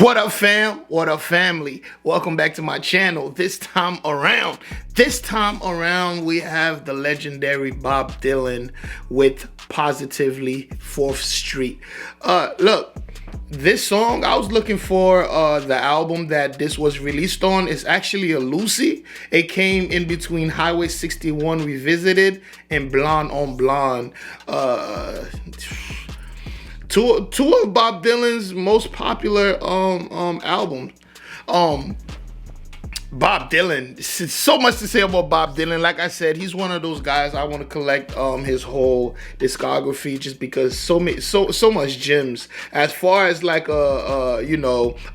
What up, fam? What up, family? Welcome back to my channel. This time around, we have the legendary Bob Dylan with Positively 4th Street. Look, this song, I was looking for the album that this was released on. It's actually a Lucy. It came in between Highway 61 Revisited and Blonde on Blonde. Two of Bob Dylan's most popular albums. Bob Dylan, so much to say about Bob Dylan. Like I said, he's one of those guys I want to collect his whole discography, just because so much gems. As far as like a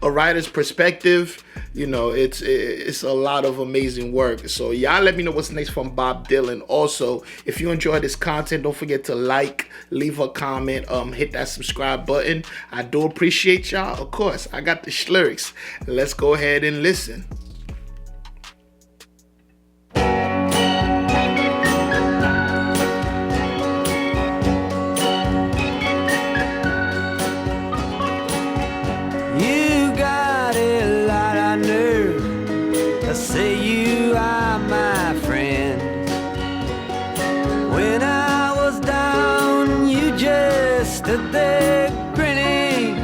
writer's perspective, it's a lot of amazing work. So y'all let me know what's next from Bob Dylan. Also, if you enjoy this content, don't forget to like, leave a comment, hit that subscribe button. I do appreciate y'all. Of course, I got the lyrics. Let's go ahead and listen. Say you are my friend. When I was down, you just stood there grinning.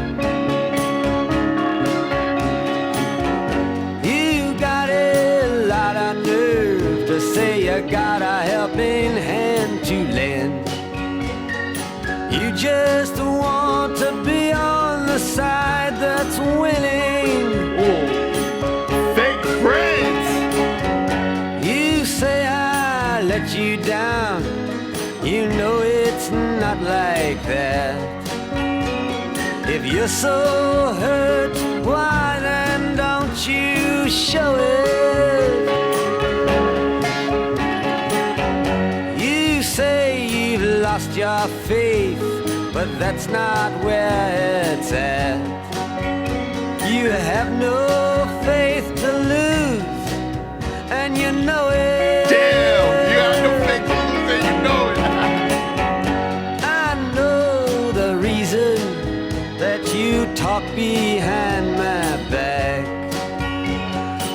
You got a lot of nerve to say you got a helping hand to lend. You just want to be on the side that's winning. Let you down, you know it's not like that. If you're so hurt, why then don't you show it? You say you've lost your faith, but that's not where it's at. You have no faith to lose, and you know it. Talk behind my back.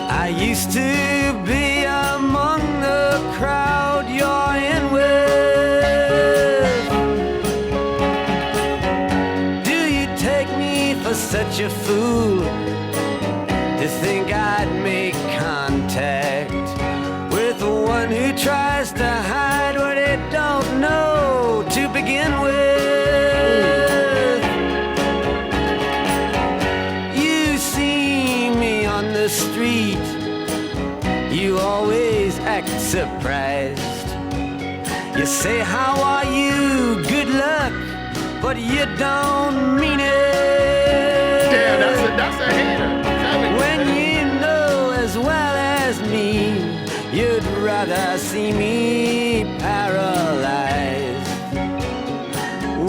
I used to be among the crowd you're in with. Do you take me for such a fool to think I'd make contact with the one who tries to hide what they don't know to begin with? Street, you always act surprised. You say, how are you? Good luck, but you don't mean it. Damn, that's a hater. When you know as well as me, you'd rather see me paralyzed.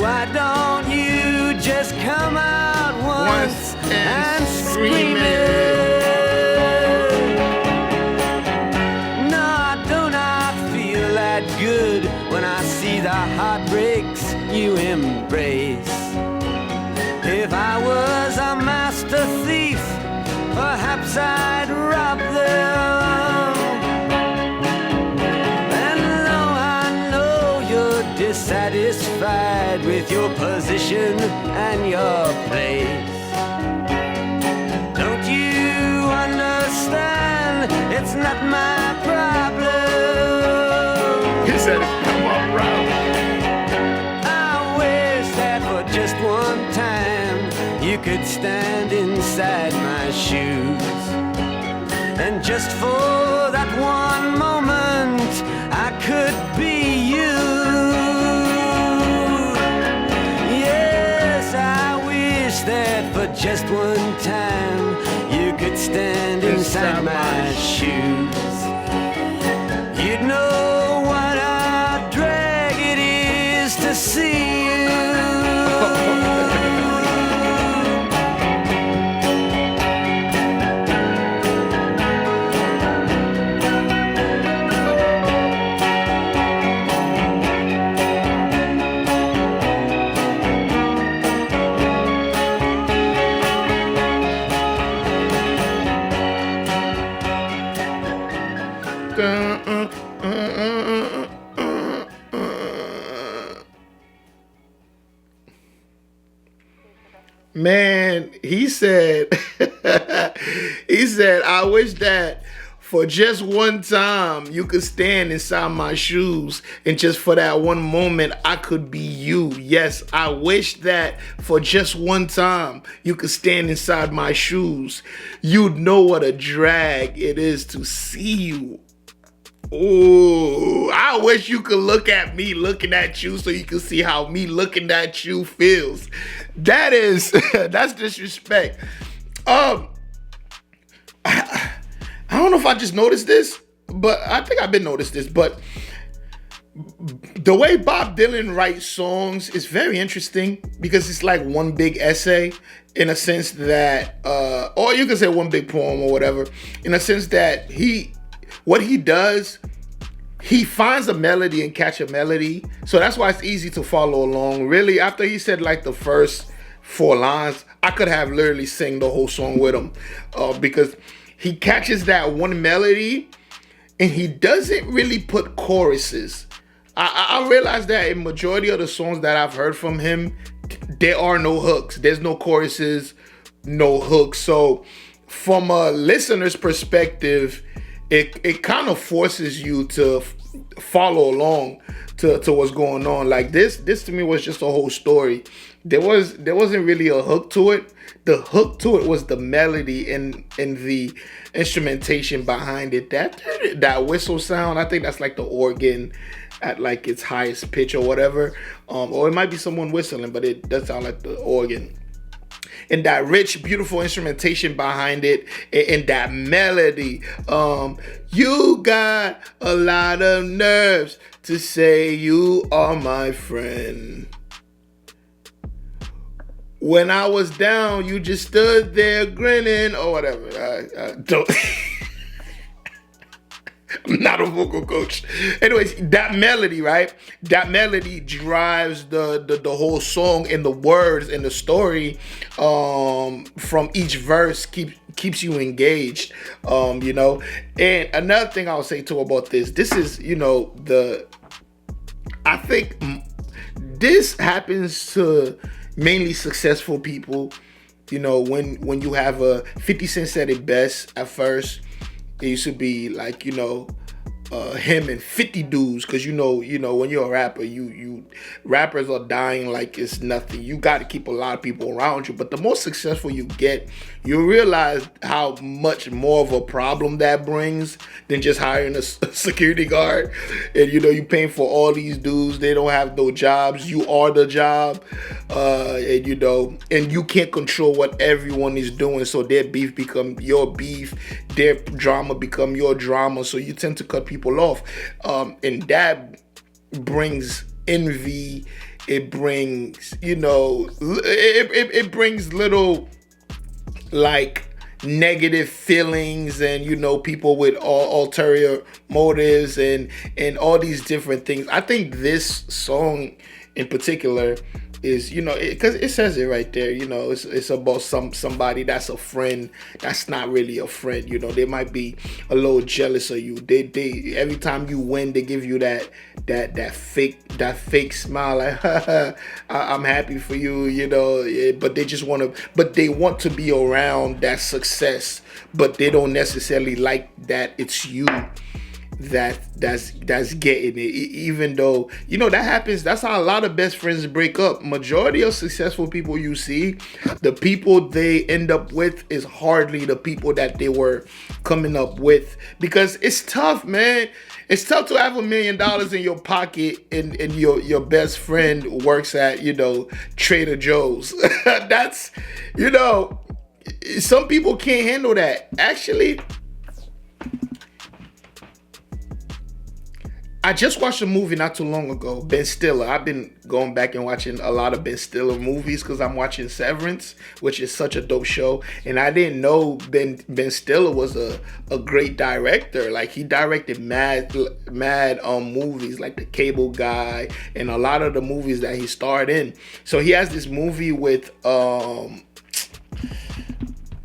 Why don't you just come out once and scream it? Good when I see the heartbreaks you embrace. If I was a master thief, perhaps I'd rob them. And though I know you're dissatisfied with your position and your place, don't you understand it's not my problem? Come on, bro. I wish that for just one time you could stand inside my shoes, and just for that one moment I could be you. Yes, I wish that for just one time you could stand inside my shoes. You'd know what a drag it is to see you. he said, he said, I wish that for just one time you could stand inside my shoes, and just for that one moment I could be you. Yes, I wish that for just one time you could stand inside my shoes. You'd know what a drag it is to see you. Oh, I wish you could look at me looking at you so you can see how me looking at you feels. That is, that's disrespect. I don't know if I just noticed this, but I think I've been noticed this, but the way Bob Dylan writes songs is very interesting because it's like one big essay in a sense that, or you can say one big poem or whatever, in a sense that what he does, he finds a melody and catch a melody. So that's why it's easy to follow along. Really, after he said like the first 4 lines, I could have literally sing the whole song with him because he catches that one melody and he doesn't really put choruses. I realize that in majority of the songs that I've heard from him, there are no hooks. There's no choruses, no hooks. So from a listener's perspective, it kind of forces you to follow along to what's going on. Like this to me was just a whole story. There wasn't really a hook to it. The hook to it was the melody and the instrumentation behind it. That whistle sound, I think that's like the organ at like its highest pitch or whatever. Or it might be someone whistling, but it does sound like the organ. And that rich, beautiful instrumentation behind it, and that melody. You got a lot of nerves to say you are my friend. When I was down, you just stood there grinning or whatever. Don't. I'm not a vocal coach. Anyways, that melody, right? That melody drives the whole song, and the words and the story from each verse keeps you engaged. You know. And another thing I'll say too about this is, you know, I think this happens to mainly successful people. You know, when you have a 50 Cent said it best at first. It used to be like, you know, him and 50 dudes, because you know when you're a rapper, you rappers are dying like it's nothing. You got to keep a lot of people around you, but the more successful you get, you realize how much more of a problem that brings than just hiring a security guard. And you know, you paying for all these dudes, they don't have no jobs, you are the job. And you know, and you can't control what everyone is doing, so their beef become your beef, their drama become your drama, so you tend to cut people off, and that brings envy. It brings, you know, it brings little like negative feelings, and you know, people with ulterior motives and all these different things. I think this song in particular is, you know, because it says it right there, you know, it's about somebody that's a friend that's not really a friend. You know, they might be a little jealous of you. They every time you win, they give you that fake smile, like I'm happy for you, you know. But they want to be around that success, but they don't necessarily like that it's you that's getting it, even though, you know, that happens. That's how a lot of best friends break up. Majority of successful people you see, the people they end up with is hardly the people that they were coming up with, because it's tough, man. It's tough to have $1 million in your pocket and your best friend works at, you know, Trader Joe's. That's, you know, some people can't handle that. Actually, I just watched a movie not too long ago, Ben Stiller. I've been going back and watching a lot of Ben Stiller movies because I'm watching Severance, which is such a dope show. And I didn't know Ben Stiller was a great director. Like, he directed mad movies like The Cable Guy and a lot of the movies that he starred in. So he has this movie with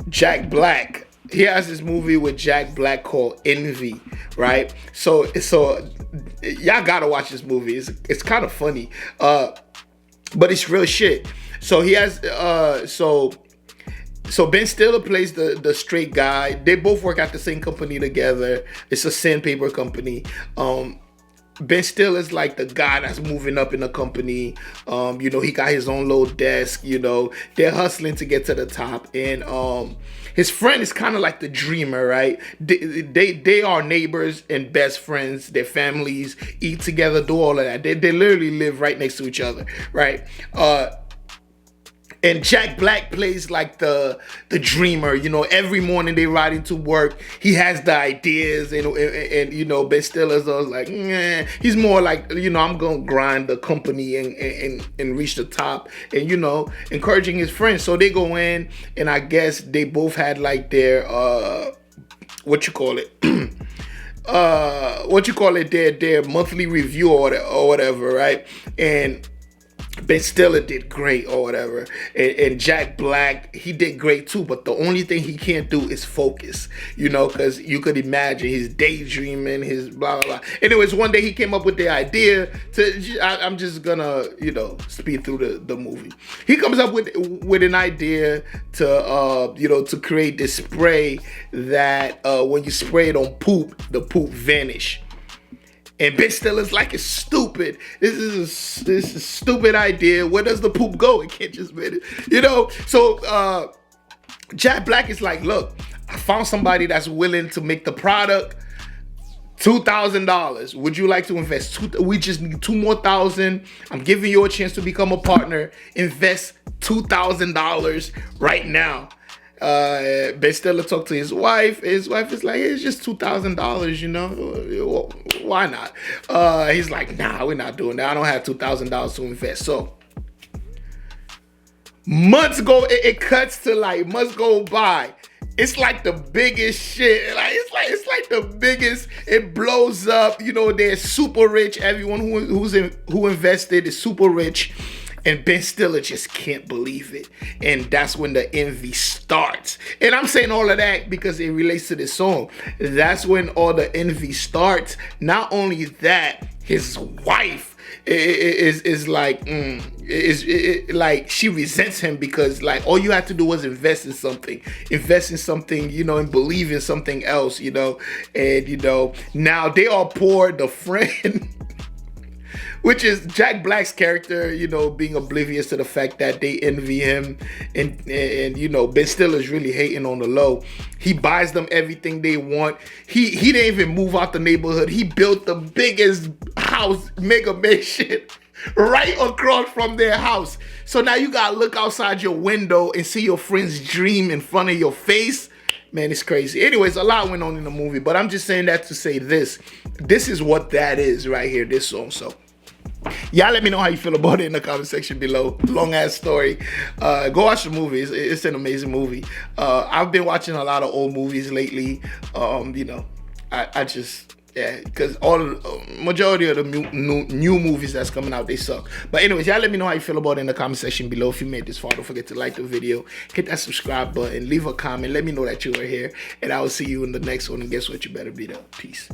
Jack Black. He has this movie with Jack Black called Envy, right? So y'all gotta watch this movie. It's kind of funny, but it's real shit. So he has So Ben Stiller plays the straight guy. They both work at the same company together. It's a sandpaper company. Ben Stiller's like the guy that's moving up in the company. You know, he got his own little desk. You know, they're hustling to get to the top, and his friend is kind of like the dreamer, right? They are neighbors and best friends. Their families eat together, do all of that. They literally live right next to each other, right? And Jack Black plays like the dreamer. You know, every morning they ride into work. He has the ideas, and you know, Ben Stiller's always like, he's more like, you know, I'm gonna grind the company and reach the top, and you know, encouraging his friends. So they go in, and I guess they both had like their what you call it. Their monthly review or whatever, right? And Ben Stiller did great or whatever, and Jack Black, he did great too, but the only thing he can't do is focus, you know, because you could imagine his daydreaming, his blah blah blah. Anyways, one day he came up with the idea to, I'm just gonna, you know, speed through the movie. He comes up with an idea to you know, to create this spray that when you spray it on poop, the poop vanish. And Ben Stiller's like, it's stupid. This is a stupid idea. Where does the poop go? It can't just be, you know. So Jack Black is like, look, I found somebody that's willing to make the product. $2,000. Would you like to invest? We just need $2 more thousand. I'm giving you a chance to become a partner. Invest $2,000 right now. Ben Stiller talked to his wife. His wife is like, hey, it's just $2,000, you know, why not? He's like, nah, we're not doing that. I don't have $2,000 to invest. So months go, it cuts to like months go by. It's like the biggest shit. Like it's like the biggest. It blows up. You know, they're super rich. Everyone who invested is super rich. And Ben Stiller just can't believe it. And that's when the envy starts. And I'm saying all of that because it relates to this song. That's when all the envy starts. Not only that, his wife is like, like she resents him because like all you had to do was invest in something, you know, and believe in something else, you know. And, you know, now they are poor, the friend. Which is Jack Black's character, you know, being oblivious to the fact that they envy him. And you know, Ben Stiller's really hating on the low. He buys them everything they want. He didn't even move out the neighborhood. He built the biggest house, mega mansion, right across from their house. So now you gotta look outside your window and see your friend's dream in front of your face. Man, it's crazy. Anyways, a lot went on in the movie, but I'm just saying that to say this. This is what that is right here, this song. So y'all let me know how you feel about it in the comment section below. Long ass story. Go watch the movie. It's an amazing movie. I've been watching a lot of old movies lately. You know, I just, yeah, because majority of the new movies that's coming out, they suck. But anyways, y'all let me know how you feel about it in the comment section below. If you made this far, don't forget to like the video, hit that subscribe button, leave a comment, let me know that you are here, and I will see you in the next one. And guess what? You better be there. Peace.